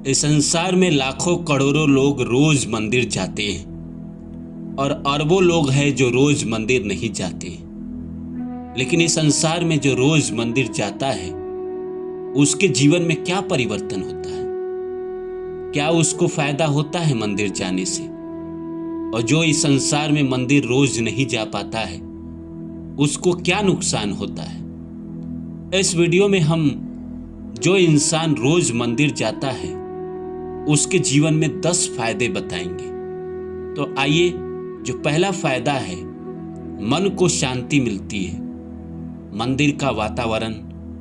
इस संसार में लाखों करोड़ों लोग रोज मंदिर जाते हैं और अरबों लोग हैं जो रोज मंदिर नहीं जाते। लेकिन इस संसार में जो रोज मंदिर जाता है उसके जीवन में क्या परिवर्तन होता है? क्या उसको फायदा होता है मंदिर जाने से? और जो इस संसार में मंदिर रोज नहीं जा पाता है उसको क्या नुकसान होता है? इस वीडियो में हम जो इंसान रोज मंदिर जाता है उसके जीवन में 10 फायदे बताएंगे। तो आइए, जो पहला फायदा है, मन को शांति मिलती है। मंदिर का वातावरण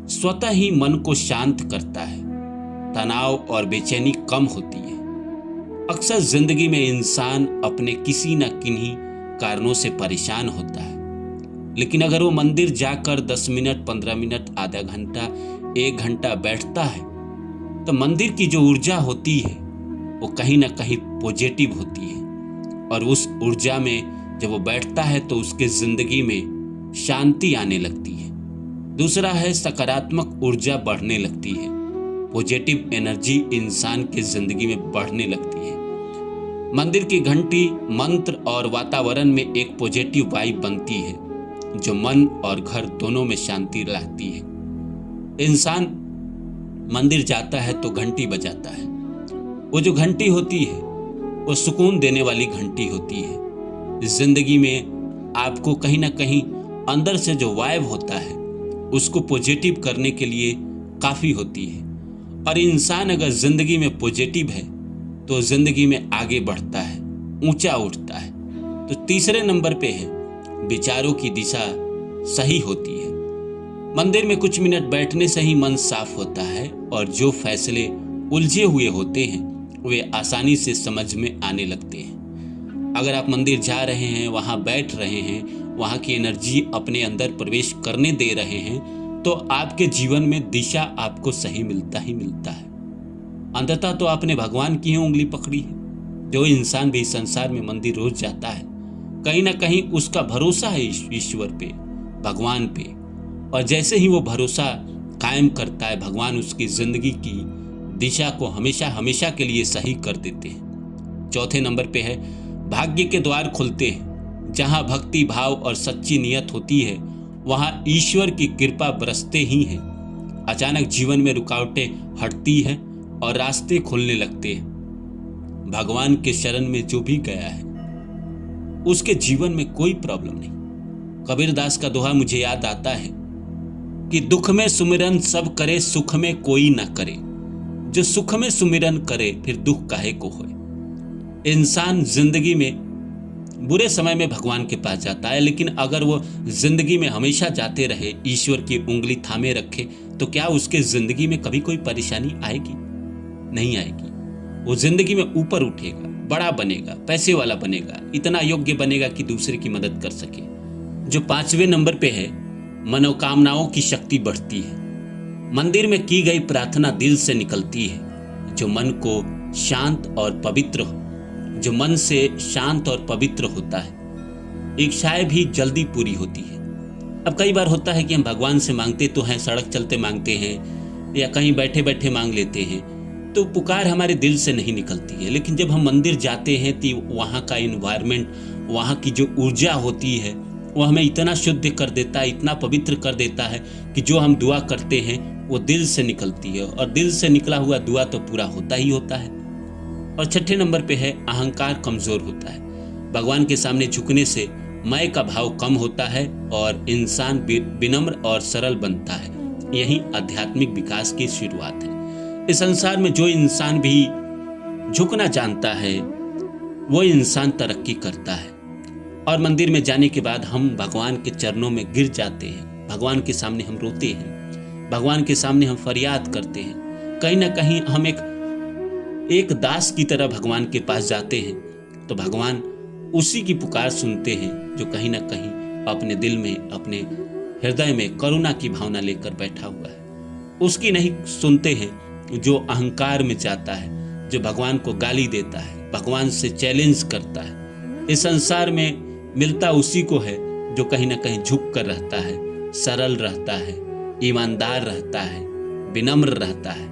स्वतः ही मन को शांत करता है, तनाव और बेचैनी कम होती है। अक्सर जिंदगी में इंसान अपने किसी न किन्हीं कारणों से परेशान होता है, लेकिन अगर वो मंदिर जाकर 10 मिनट, 15 मिनट, आधा घंटा, 1 घंटा बैठता है तो मंदिर की जो ऊर्जा होती है वो कहीं ना कहीं पॉजिटिव होती है, और उस ऊर्जा में जब वो बैठता है तो उसके जिंदगी में शांति आने लगती है। दूसरा है, सकारात्मक ऊर्जा बढ़ने लगती है। पॉजिटिव एनर्जी इंसान के जिंदगी में बढ़ने लगती है। मंदिर की घंटी, मंत्र और वातावरण में एक पॉजिटिव वाइब बनती है जो मन और घर दोनों में शांति लाती है। इंसान मंदिर जाता है तो घंटी बजाता है। वो जो घंटी होती है वो सुकून देने वाली घंटी होती है। जिंदगी में आपको कहीं ना कहीं अंदर से जो वाइब होता है उसको पॉजिटिव करने के लिए काफ़ी होती है। और इंसान अगर जिंदगी में पॉजिटिव है तो जिंदगी में आगे बढ़ता है, ऊंचा उठता है। तो तीसरे नंबर पे है, विचारों की दिशा सही होती है। मंदिर में कुछ मिनट बैठने से ही मन साफ होता है और जो फैसले उलझे हुए होते हैं वे आसानी से समझ में आने लगते हैं। अगर आप मंदिर जा रहे हैं, वहां बैठ रहे हैं, वहां की एनर्जी अपने अंदर प्रवेश करने दे रहे हैं, तो आपके जीवन में दिशा आपको सही मिलता ही मिलता है। अंततः तो आपने भगवान की ही उंगली पकड़ी है। जो इंसान भी संसार में मंदिर रोज जाता है, कहीं ना कहीं उसका भरोसा है ईश्वर पे, भगवान पे, और जैसे ही वो भरोसा कायम करता है, भगवान उसकी जिंदगी की दिशा को हमेशा हमेशा के लिए सही कर देते हैं। चौथे नंबर पे है, भाग्य के द्वार खुलते हैं। जहां भक्ति भाव और सच्ची नियत होती है वहां ईश्वर की कृपा बरसते ही है। अचानक जीवन में रुकावटें हटती है और रास्ते खुलने लगते हैं। भगवान के शरण में जो भी गया है उसके जीवन में कोई प्रॉब्लम नहीं। कबीरदास का दोहा मुझे याद आता है कि दुख में सुमिरन सब करे, सुख में कोई ना करे। जो सुख में सुमिरन करे फिर दुख काहे को होए। इंसान जिंदगी में बुरे समय में भगवान के पास जाता है, लेकिन अगर वो जिंदगी में हमेशा जाते रहे, ईश्वर की उंगली थामे रखे, तो क्या उसके जिंदगी में कभी कोई परेशानी आएगी? नहीं आएगी। वो जिंदगी में ऊपर उठेगा, बड़ा बनेगा, पैसे वाला बनेगा, इतना योग्य बनेगा कि दूसरे की मदद कर सके। जो 5वें नंबर पे है, मनोकामनाओं की शक्ति बढ़ती है। मंदिर में की गई प्रार्थना दिल से निकलती है। जो मन से शांत और पवित्र होता है, इच्छाएं भी जल्दी पूरी होती है। अब कई बार होता है कि हम भगवान से मांगते तो हैं, सड़क चलते मांगते हैं या कहीं बैठे बैठे मांग लेते हैं, तो पुकार हमारे दिल से नहीं निकलती है। लेकिन जब हम मंदिर जाते हैं तो वहाँ का इन्वायरमेंट, वहाँ की जो ऊर्जा होती है वो हमें इतना शुद्ध कर देता है, इतना पवित्र कर देता है कि जो हम दुआ करते हैं वो दिल से निकलती है, और दिल से निकला हुआ दुआ तो पूरा होता ही होता है। और 6ठे नंबर पे है, अहंकार कमजोर होता है। भगवान के सामने झुकने से मैं का भाव कम होता है और इंसान विनम्र और सरल बनता है। यही आध्यात्मिक विकास की शुरुआत है। इस संसार में जो इंसान भी झुकना जानता है वो इंसान तरक्की करता है। और मंदिर में जाने के बाद हम भगवान के चरणों में गिर जाते हैं, भगवान के सामने हम रोते हैं, भगवान के सामने हम फरियाद करते हैं। कहीं ना कहीं हम एक दास की तरह भगवान के पास जाते हैं, तो भगवान उसी की पुकार सुनते हैं जो कहीं ना कहीं अपने दिल में, अपने हृदय में करुणा की भावना लेकर बैठा हुआ है। उसकी नहीं सुनते हैं जो अहंकार में जाता है, जो भगवान को गाली देता है, भगवान से चैलेंज करता है। इस संसार में मिलता उसी को है जो कहीं ना कहीं झुक कर रहता है, सरल रहता है, ईमानदार रहता है, विनम्र रहता है।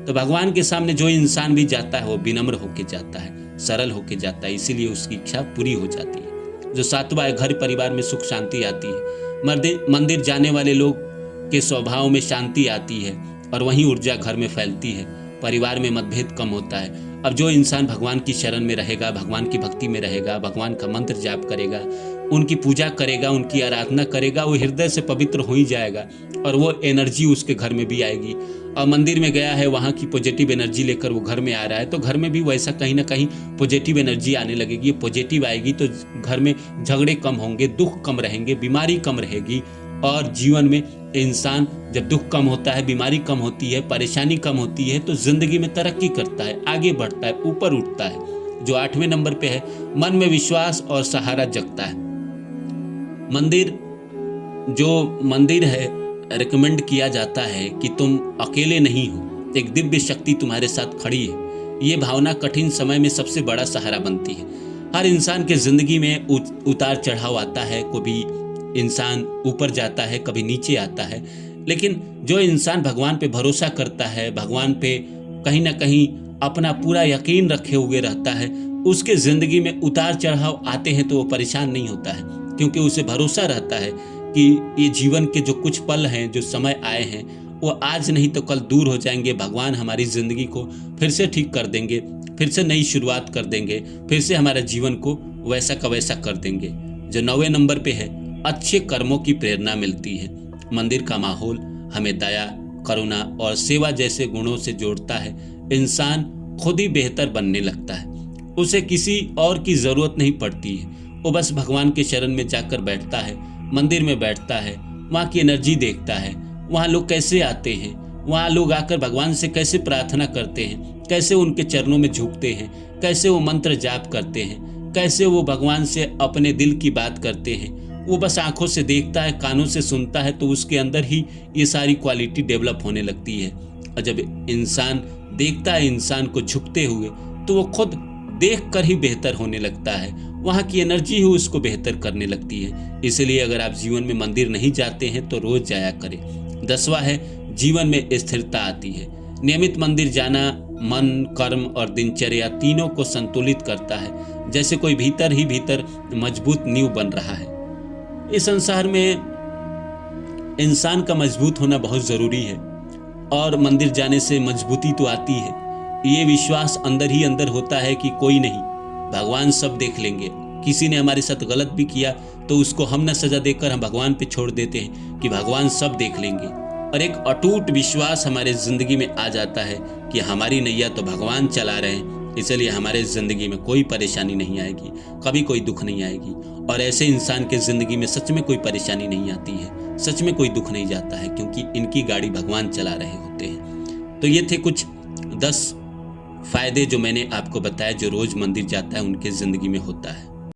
तो भगवान के सामने जो इंसान भी जाता है वो विनम्र होके जाता है, सरल होके जाता है, इसीलिए उसकी इच्छा पूरी हो जाती है। जो सातवां है, घर परिवार में सुख शांति आती है। मंदिर जाने वाले लोग के स्वभाव में शांति आती है और वही ऊर्जा घर में फैलती है, परिवार में मतभेद कम होता है। अब जो इंसान भगवान की शरण में रहेगा, भगवान की भक्ति में रहेगा, भगवान का मंत्र जाप करेगा, उनकी पूजा करेगा, उनकी आराधना करेगा, वो हृदय से पवित्र हो ही जाएगा और वो एनर्जी उसके घर में भी आएगी। और मंदिर में गया है, वहाँ की पॉजिटिव एनर्जी लेकर वो घर में आ रहा है, तो घर में भी वैसा कहीं ना कहीं पॉजिटिव एनर्जी आने लगेगी। ये पॉजिटिव आएगी तो घर में झगड़े कम होंगे, दुख कम रहेंगे, बीमारी कम रहेगी। और जीवन में इंसान जब दुख कम होता है, बीमारी कम होती है, परेशानी कम होती है, तो जिंदगी में तरक्की करता है, आगे बढ़ता है, ऊपर उठता है। जो 8वें नंबर पे है, मन में विश्वास और सहारा जगता है। मंदिर है, रिकमेंड किया जाता है कि तुम अकेले नहीं हो, एक दिव्य शक्ति तुम्हारे साथ खड़ी है। ये भावना कठिन समय में सबसे बड़ा सहारा बनती है। हर इंसान के जिंदगी में उतार चढ़ाव आता है, कभी इंसान ऊपर जाता है, कभी नीचे आता है, लेकिन जो इंसान भगवान पे भरोसा करता है, भगवान पे कहीं ना कहीं अपना पूरा यकीन रखे हुए रहता है, उसके जिंदगी में उतार चढ़ाव आते हैं तो वो परेशान नहीं होता है, क्योंकि उसे भरोसा रहता है कि ये जीवन के जो कुछ पल हैं, जो समय आए हैं, वो आज नहीं तो कल दूर हो जाएंगे। भगवान हमारी जिंदगी को फिर से ठीक कर देंगे, फिर से नई शुरुआत कर देंगे, फिर से हमारे जीवन को वैसा का वैसा कर देंगे। जो 9वें नंबर पे है, अच्छे कर्मों की प्रेरणा मिलती है। मंदिर का माहौल हमें दया, करुणा और सेवा जैसे गुणों से जोड़ता है। इंसान खुद ही बेहतर बनने लगता है, उसे किसी और की जरूरत नहीं पड़ती है। वो बस भगवान के शरण में जाकर बैठता है, मंदिर में बैठता है, वहाँ की एनर्जी देखता है, वहाँ लोग कैसे आते हैं, वहाँ लोग आकर भगवान से कैसे प्रार्थना करते हैं, कैसे उनके चरणों में झुकते हैं, कैसे वो मंत्र जाप करते हैं, कैसे वो भगवान से अपने दिल की बात करते हैं। वो बस आंखों से देखता है, कानों से सुनता है, तो उसके अंदर ही ये सारी क्वालिटी डेवलप होने लगती है। और जब इंसान देखता है इंसान को झुकते हुए, तो वो खुद देख कर ही बेहतर होने लगता है, वहाँ की एनर्जी ही उसको बेहतर करने लगती है। इसलिए अगर आप जीवन में मंदिर नहीं जाते हैं तो रोज जाया करें। 10वां है, जीवन में स्थिरता आती है। नियमित मंदिर जाना मन, कर्म और दिनचर्या तीनों को संतुलित करता है, जैसे कोई भीतर ही भीतर मजबूत नींव बन रहा है। इस संसार में इंसान का मजबूत होना बहुत जरूरी है और मंदिर जाने से मजबूती तो आती है। ये विश्वास अंदर ही अंदर होता है कि कोई नहीं, भगवान सब देख लेंगे। किसी ने हमारे साथ गलत भी किया तो उसको हम न सजा देकर हम भगवान पे छोड़ देते हैं कि भगवान सब देख लेंगे। और एक अटूट विश्वास हमारे जिंदगी में आ जाता है कि हमारी नैया तो भगवान चला रहे हैं, इसलिए हमारे जिंदगी में कोई परेशानी नहीं आएगी, कभी कोई दुख नहीं आएगी। और ऐसे इंसान के जिंदगी में सच में कोई परेशानी नहीं आती है, सच में कोई दुख नहीं जाता है, क्योंकि इनकी गाड़ी भगवान चला रहे होते हैं। तो ये थे कुछ 10 फायदे जो मैंने आपको बताया, जो रोज मंदिर जाता है उनके जिंदगी में होता है।